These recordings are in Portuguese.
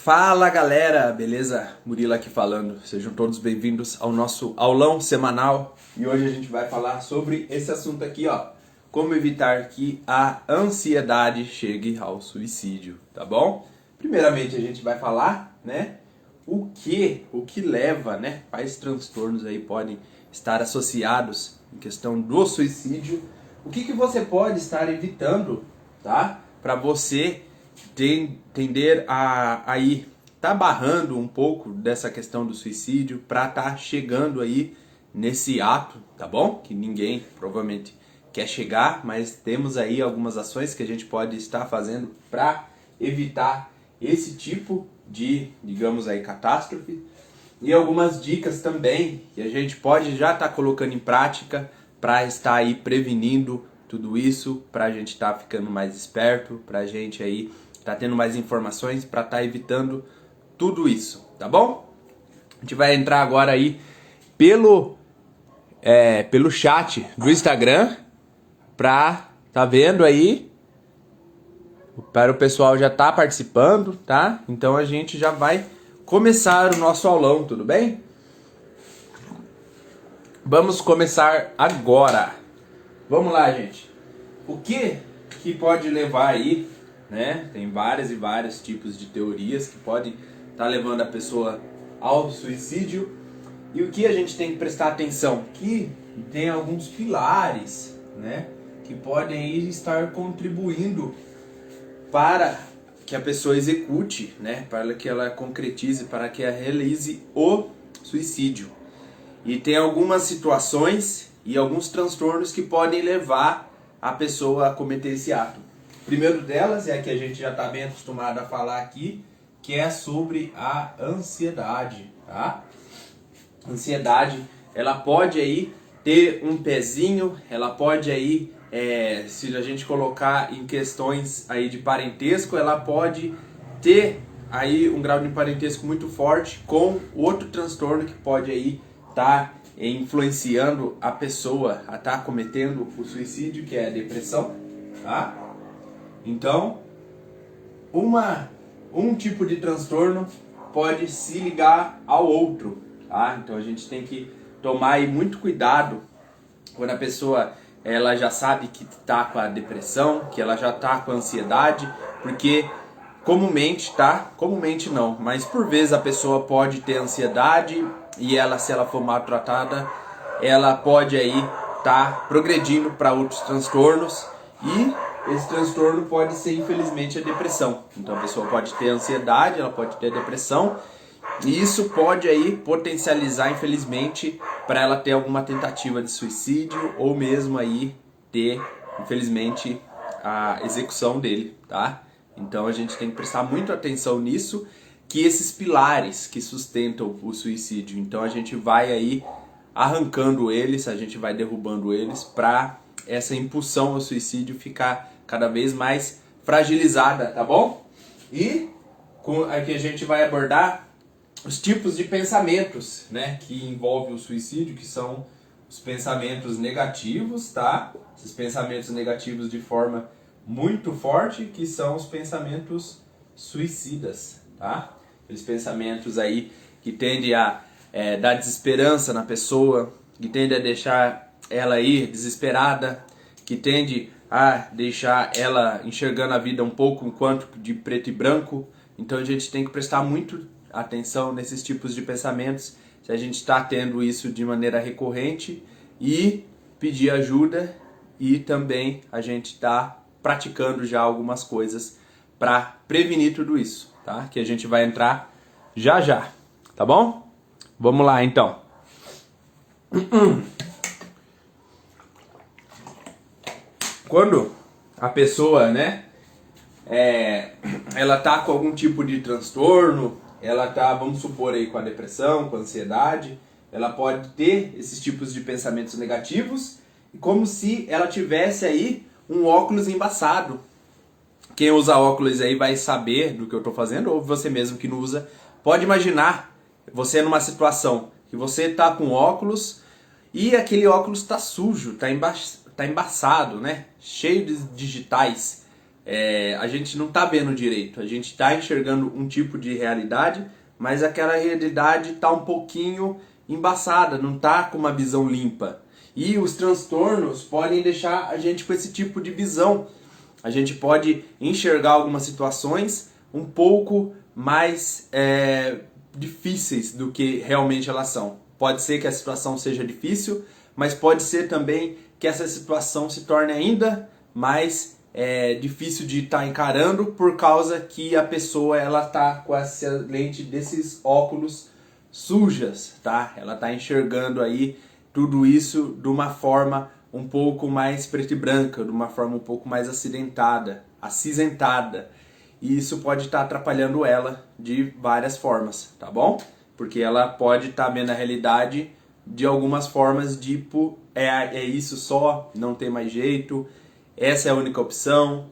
Fala galera, beleza? Murilo aqui falando, sejam todos bem-vindos ao nosso aulão semanal e hoje a gente vai falar sobre esse assunto aqui, ó, como evitar que a ansiedade chegue ao suicídio, tá bom? Primeiramente a gente vai falar, né, o que leva, né, quais transtornos aí podem estar associados em questão do suicídio, o que você pode estar evitando, tá? Para você tender a aí tá barrando um pouco dessa questão do suicídio para tá chegando aí nesse ato, tá bom? Que ninguém provavelmente quer chegar, mas temos aí algumas ações que a gente pode estar fazendo para evitar esse tipo de, digamos aí, catástrofe e algumas dicas também que a gente pode já estar colocando em prática para estar aí prevenindo tudo isso, para a gente estar ficando mais esperto, para a gente aí tá tendo mais informações para estar evitando tudo isso, tá bom? A gente vai entrar agora aí pelo chat do Instagram pra tá vendo aí, para o pessoal já tá participando, tá? Então a gente já vai começar o nosso aulão, tudo bem? Vamos começar agora. Vamos lá, gente. O que pode levar aí, né? Tem vários e vários tipos de teorias que podem estar levando a pessoa ao suicídio. E o que a gente tem que prestar atenção? Que tem alguns pilares, né, que podem aí estar contribuindo para que a pessoa execute, né, para que ela concretize, para que ela realize o suicídio. E tem algumas situações e alguns transtornos que podem levar a pessoa a cometer esse ato. O primeiro delas é a que a gente já está bem acostumado a falar aqui, que é sobre a ansiedade, tá? Ansiedade, ela pode aí ter um pezinho, ela pode aí, se a gente colocar em questões aí de parentesco, ela pode ter aí um grau de parentesco muito forte com outro transtorno que pode aí estar influenciando a pessoa a estar cometendo o suicídio, que é a depressão, tá? Então, um tipo de transtorno pode se ligar ao outro, tá? Então a gente tem que tomar aí muito cuidado quando a pessoa ela já sabe que está com a depressão, que ela já está com a ansiedade, porque comumente, tá? Comumente não, mas por vezes a pessoa pode ter ansiedade e ela, se ela for maltratada, ela pode aí estar progredindo para outros transtornos e esse transtorno pode ser, infelizmente, a depressão. Então a pessoa pode ter ansiedade, ela pode ter depressão, e isso pode aí potencializar, infelizmente, para ela ter alguma tentativa de suicídio ou mesmo aí ter, infelizmente, a execução dele, tá? Então a gente tem que prestar muito atenção nisso, que esses pilares que sustentam o suicídio. Então a gente vai aí arrancando eles, a gente vai derrubando eles para essa impulsão ao suicídio ficar cada vez mais fragilizada, tá bom? E aqui a gente vai abordar os tipos de pensamentos, né, que envolvem o suicídio, que são os pensamentos negativos, tá? Esses pensamentos negativos de forma muito forte, que são os pensamentos suicidas, tá? Aqueles pensamentos aí que tendem a dar desesperança na pessoa, que tendem a deixar ela aí desesperada, que tende a deixar ela enxergando a vida um pouco enquanto de preto e branco. Então a gente tem que prestar muito atenção nesses tipos de pensamentos, se a gente está tendo isso de maneira recorrente, e pedir ajuda, e também a gente está praticando já algumas coisas para prevenir tudo isso, tá? Que a gente vai entrar já já, tá bom? Vamos lá então. Quando a pessoa, né, ela tá com algum tipo de transtorno, ela tá, vamos supor aí, com a depressão, com a ansiedade, ela pode ter esses tipos de pensamentos negativos, como se ela tivesse aí um óculos embaçado. Quem usa óculos aí vai saber do que eu tô fazendo, ou você mesmo que não usa, pode imaginar você numa situação que você tá com óculos e aquele óculos tá sujo, tá embaçado, né? Cheio de digitais. a gente não está vendo direito, a gente está enxergando um tipo de realidade, mas aquela realidade está um pouquinho embaçada, não está com uma visão limpa. E os transtornos podem deixar a gente com esse tipo de visão. A gente pode enxergar algumas situações um pouco mais difíceis do que realmente elas são. Pode ser que a situação seja difícil, mas pode ser também que essa situação se torne ainda mais difícil de estar encarando por causa que a pessoa ela tá com essa lente desses óculos sujas, tá? Ela tá enxergando aí tudo isso de uma forma um pouco mais preta e branca, de uma forma um pouco mais acinzentada. E isso pode estar atrapalhando ela de várias formas, tá bom? Porque ela pode estar vendo a realidade de algumas formas, tipo, é isso só, não tem mais jeito, essa é a única opção,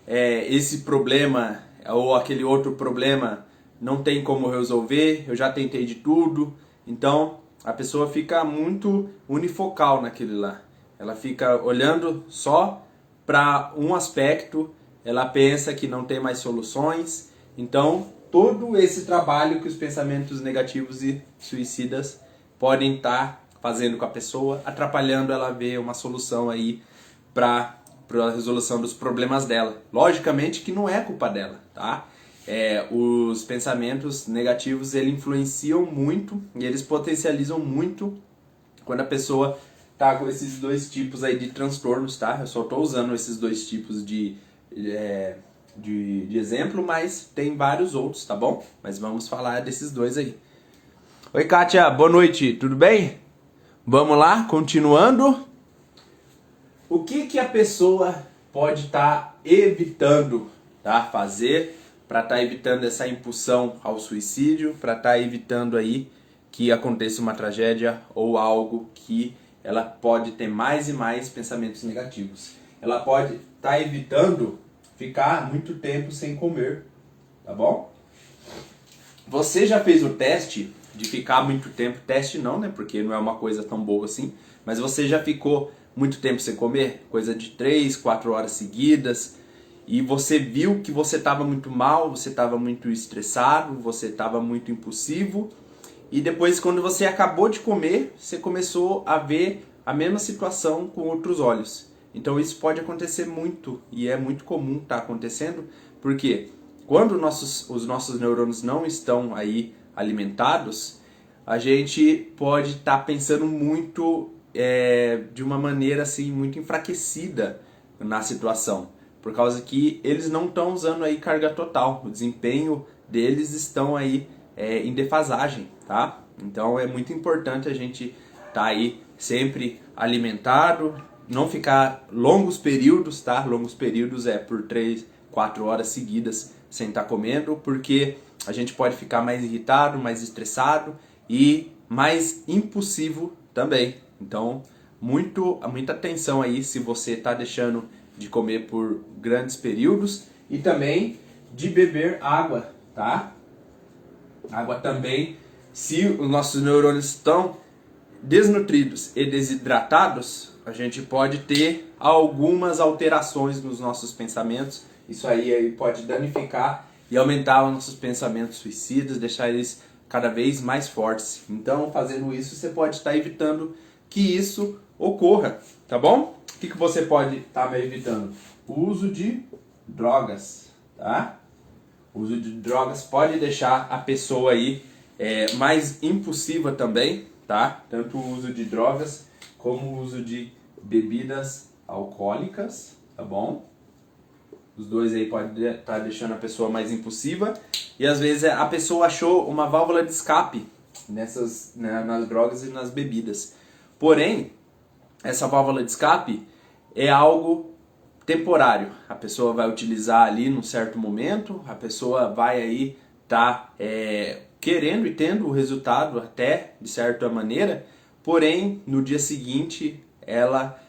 esse problema ou aquele outro problema não tem como resolver, eu já tentei de tudo. Então a pessoa fica muito unifocal naquele lá. Ela fica olhando só para um aspecto, ela pensa que não tem mais soluções. Então todo esse trabalho que os pensamentos negativos e suicidas podem estar fazendo com a pessoa, atrapalhando ela ver uma solução aí para a resolução dos problemas dela. Logicamente que não é culpa dela, tá? Os pensamentos negativos, eles influenciam muito e eles potencializam muito quando a pessoa tá com esses dois tipos aí de transtornos, tá? Eu só tô usando esses dois tipos de exemplo, mas tem vários outros, tá bom? Mas vamos falar desses dois aí. Oi, Kátia, boa noite, tudo bem? Vamos lá, continuando. O que a pessoa pode estar evitando, tá? Fazer para estar evitando essa impulsão ao suicídio, para estar evitando aí que aconteça uma tragédia ou algo que ela pode ter mais e mais pensamentos negativos. Ela pode estar evitando ficar muito tempo sem comer, tá bom? Você já fez o teste de ficar muito tempo? Teste não, né? Porque não é uma coisa tão boa assim. Mas você já ficou muito tempo sem comer? Coisa de 3, 4 horas seguidas. E você viu que você estava muito mal, você estava muito estressado, você estava muito impulsivo. E depois, quando você acabou de comer, você começou a ver a mesma situação com outros olhos. Então isso pode acontecer muito e é muito comum estar acontecendo. Porque quando os nossos neurônios não estão aí alimentados, a gente pode estar pensando muito de uma maneira assim muito enfraquecida na situação, por causa que eles não estão usando aí carga total, o desempenho deles estão aí em defasagem, tá? Então é muito importante a gente estar aí sempre alimentado, não ficar longos períodos, tá? Longos períodos por 3, 4 horas seguidas sem estar comendo, porque a gente pode ficar mais irritado, mais estressado e mais impulsivo também. Então, muita atenção aí se você está deixando de comer por grandes períodos e também de beber água, tá? Água também, se os nossos neurônios estão desnutridos e desidratados, a gente pode ter algumas alterações nos nossos pensamentos. Isso aí pode danificar e aumentar os nossos pensamentos suicidas, deixar eles cada vez mais fortes. Então, fazendo isso, você pode estar evitando que isso ocorra, tá bom? O que você pode estar evitando? O uso de drogas, tá? O uso de drogas pode deixar a pessoa aí mais impulsiva também, tá? Tanto o uso de drogas como o uso de bebidas alcoólicas, tá bom? Os dois aí podem estar deixando a pessoa mais impulsiva e às vezes a pessoa achou uma válvula de escape nas drogas e nas bebidas. Porém, essa válvula de escape é algo temporário. A pessoa vai utilizar ali num certo momento, a pessoa vai aí estar querendo e tendo o resultado até de certa maneira, porém no dia seguinte ela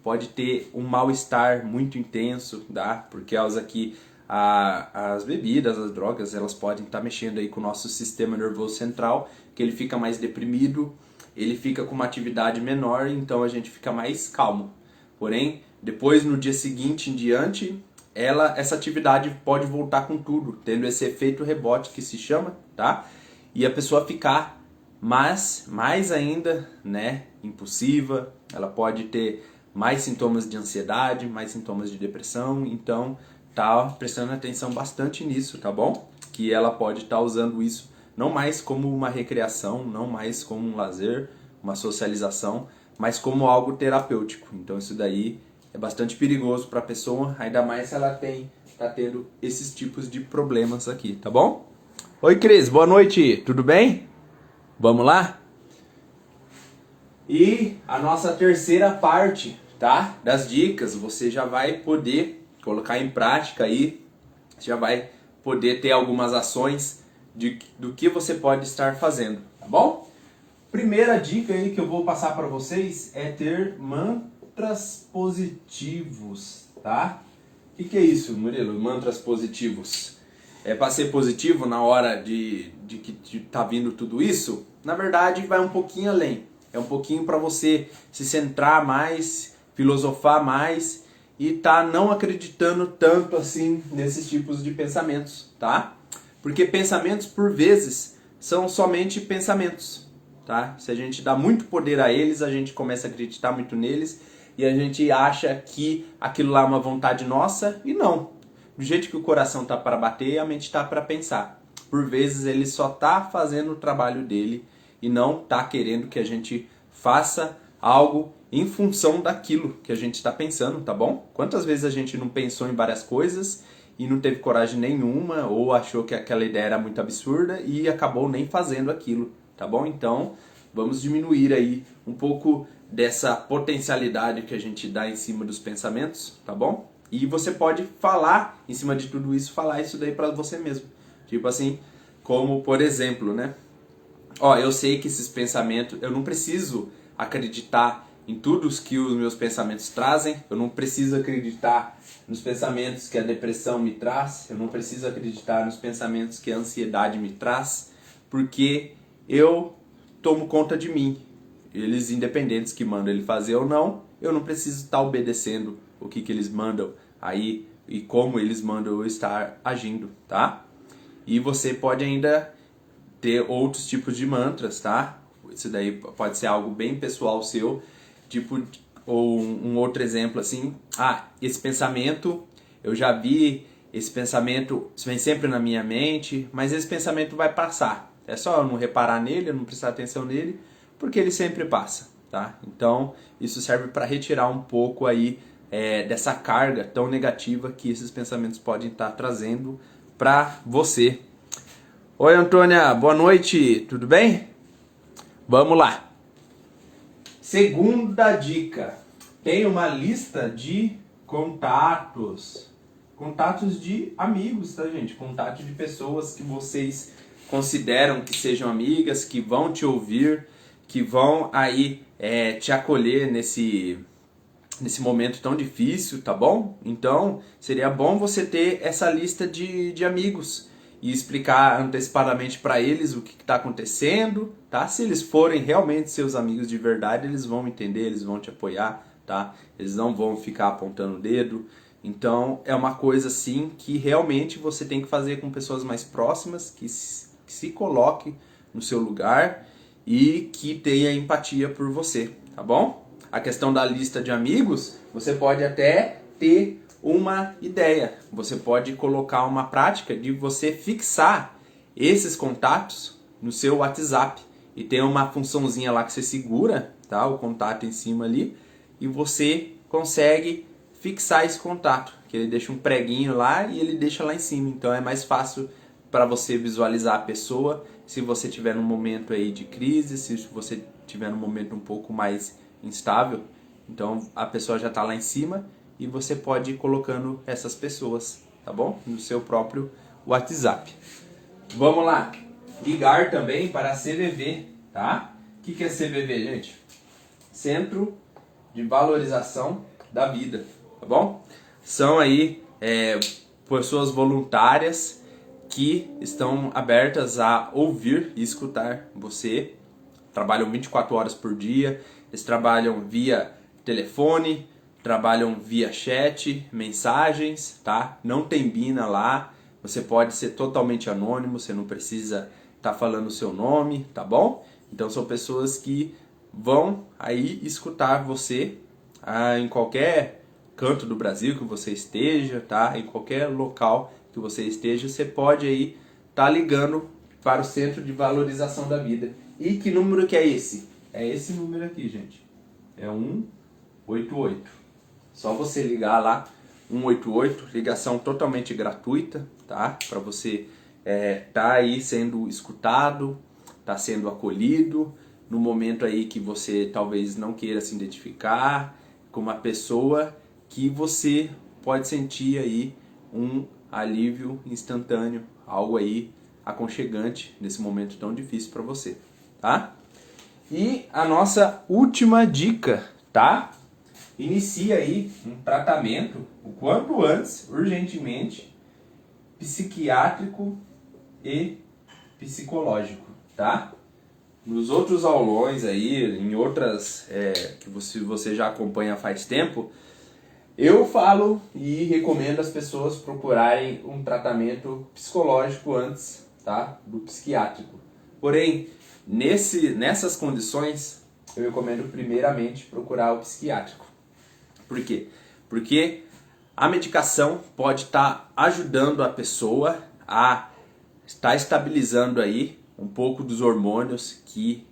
pode ter um mal-estar muito intenso, tá? Por causa que as bebidas, as drogas, elas podem estar mexendo aí com o nosso sistema nervoso central, que ele fica mais deprimido, ele fica com uma atividade menor, então a gente fica mais calmo. Porém, depois no dia seguinte em diante, essa atividade pode voltar com tudo, tendo esse efeito rebote que se chama, tá? E a pessoa ficar mais ainda, né, impulsiva, ela pode ter mais sintomas de ansiedade, mais sintomas de depressão, então tá prestando atenção bastante nisso, tá bom? Que ela pode estar usando isso não mais como uma recreação, não mais como um lazer, uma socialização, mas como algo terapêutico. Então isso daí é bastante perigoso para a pessoa, ainda mais se ela tá tendo esses tipos de problemas aqui, tá bom? Oi, Cris, boa noite, tudo bem? Vamos lá? E a nossa terceira parte, tá? Das dicas, você já vai poder colocar em prática aí, já vai poder ter algumas ações do que você pode estar fazendo, tá bom? Primeira dica aí que eu vou passar para vocês é ter mantras positivos, tá? O que é isso, Murilo? Mantras positivos? É para ser positivo na hora de que tá vindo tudo isso? Na verdade, vai um pouquinho além. É um pouquinho para você se centrar mais, filosofar mais e tá não acreditando tanto assim nesses tipos de pensamentos, tá? Porque pensamentos, por vezes, são somente pensamentos, tá? Se a gente dá muito poder a eles, a gente começa a acreditar muito neles e a gente acha que aquilo lá é uma vontade nossa e não. Do jeito que o coração tá para bater, a mente tá para pensar. Por vezes, ele só tá fazendo o trabalho dele e não tá querendo que a gente faça algo em função daquilo que a gente está pensando, tá bom? Quantas vezes a gente não pensou em várias coisas e não teve coragem nenhuma ou achou que aquela ideia era muito absurda e acabou nem fazendo aquilo, tá bom? Então, vamos diminuir aí um pouco dessa potencialidade que a gente dá em cima dos pensamentos, tá bom? E você pode falar em cima de tudo isso, falar isso daí para você mesmo. Tipo assim, como por exemplo, né? Ó, eu sei que esses pensamentos, eu não preciso acreditar em tudo que os meus pensamentos trazem, eu não preciso acreditar nos pensamentos que a depressão me traz, eu não preciso acreditar nos pensamentos que a ansiedade me traz, porque eu tomo conta de mim. Eles, independentes que mandam ele fazer ou não, eu não preciso estar obedecendo o que eles mandam aí e como eles mandam eu estar agindo, tá? E você pode ainda ter outros tipos de mantras, tá? Isso daí pode ser algo bem pessoal seu, tipo, ou um outro exemplo assim, esse pensamento, eu já vi, esse pensamento vem sempre na minha mente, mas esse pensamento vai passar. É só eu não reparar nele, eu não prestar atenção nele, porque ele sempre passa, tá? Então, isso serve para retirar um pouco aí dessa carga tão negativa que esses pensamentos podem estar trazendo para você. Oi, Antônia, boa noite, tudo bem? Vamos lá. Segunda dica, tem uma lista de contatos. Contatos de amigos, tá, gente? Contato de pessoas que vocês consideram que sejam amigas, que vão te ouvir, que vão aí te acolher nesse momento tão difícil, tá bom? Então, seria bom você ter essa lista de amigos e explicar antecipadamente para eles o que está acontecendo, tá? Se eles forem realmente seus amigos de verdade, eles vão entender, eles vão te apoiar, tá? Eles não vão ficar apontando o dedo. Então, é uma coisa assim que realmente você tem que fazer com pessoas mais próximas, que se coloque no seu lugar e que tenha empatia por você, tá bom? A questão da lista de amigos, você pode até ter uma ideia. Você pode colocar uma prática de você fixar esses contatos no seu WhatsApp. E tem uma funçãozinha lá que você segura, tá? O contato em cima ali. E você consegue fixar esse contato. Que ele deixa um preguinho lá e ele deixa lá em cima. Então é mais fácil para você visualizar a pessoa. Se você tiver num momento aí de crise, se você tiver num momento um pouco mais instável. Então a pessoa já está lá em cima. E você pode ir colocando essas pessoas, tá bom? No seu próprio WhatsApp. Vamos lá. Ligar também para a CVV, tá? O que é CVV, gente? Centro de Valorização da Vida, tá bom? São aí pessoas voluntárias que estão abertas a ouvir e escutar você. Trabalham 24 horas por dia. Eles trabalham via telefone, trabalham via chat, mensagens, tá? Não tem bina lá, você pode ser totalmente anônimo, você não precisa estar falando o seu nome, tá bom? Então são pessoas que vão aí escutar você em qualquer canto do Brasil que você esteja, tá? Em qualquer local que você esteja, você pode aí estar ligando para o Centro de Valorização da Vida. E que número que é esse? É esse número aqui, gente. É 188. Só você ligar lá, 188, ligação totalmente gratuita, tá? Para você tá aí sendo escutado, tá sendo acolhido, no momento aí que você talvez não queira se identificar com uma pessoa, que você pode sentir aí um alívio instantâneo, algo aí aconchegante nesse momento tão difícil para você, tá? E a nossa última dica, tá? Inicia aí um tratamento o quanto antes, urgentemente, psiquiátrico e psicológico, tá? Nos outros aulões aí, em outras que você já acompanha faz tempo, eu falo e recomendo as pessoas procurarem um tratamento psicológico antes, tá? Do psiquiátrico. Porém, nessas condições, eu recomendo primeiramente procurar o psiquiátrico. Por quê? Porque a medicação pode estar ajudando a pessoa a estar estabilizando aí um pouco dos hormônios que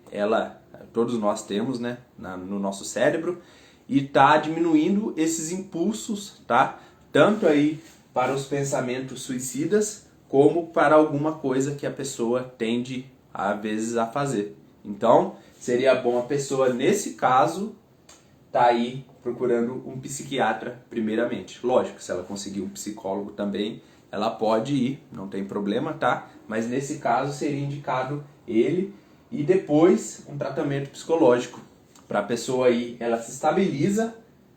todos nós temos, né, no nosso cérebro, e tá diminuindo esses impulsos, tá? Tanto aí para os pensamentos suicidas, como para alguma coisa que a pessoa tende às vezes a fazer. Então, seria bom a pessoa, nesse caso, tá aí procurando um psiquiatra primeiramente. Lógico, se ela conseguir um psicólogo também, ela pode ir, não tem problema, tá? Mas nesse caso seria indicado ele e depois um tratamento psicológico. Para a pessoa aí, ela se estabiliza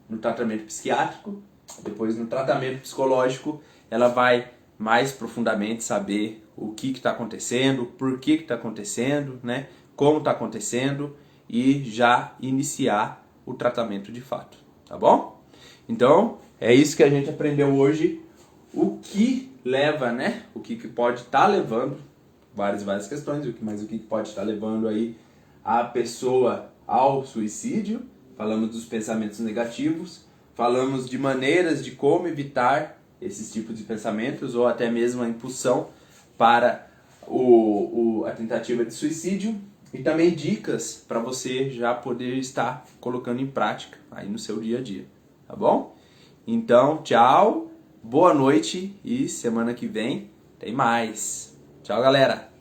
no tratamento psiquiátrico, depois no tratamento psicológico, ela vai mais profundamente saber o que está acontecendo, por que está acontecendo, né? Como está acontecendo e já iniciar o tratamento de fato, tá bom? Então, é isso que a gente aprendeu hoje, o que leva, né? O que pode estar levando, várias questões, mas o que pode estar levando aí a pessoa ao suicídio. Falamos dos pensamentos negativos, falamos de maneiras de como evitar esses tipos de pensamentos ou até mesmo a impulsão para a tentativa de suicídio. E também dicas para você já poder estar colocando em prática aí no seu dia a dia, tá bom? Então, tchau, boa noite e semana que vem tem mais. Tchau, galera!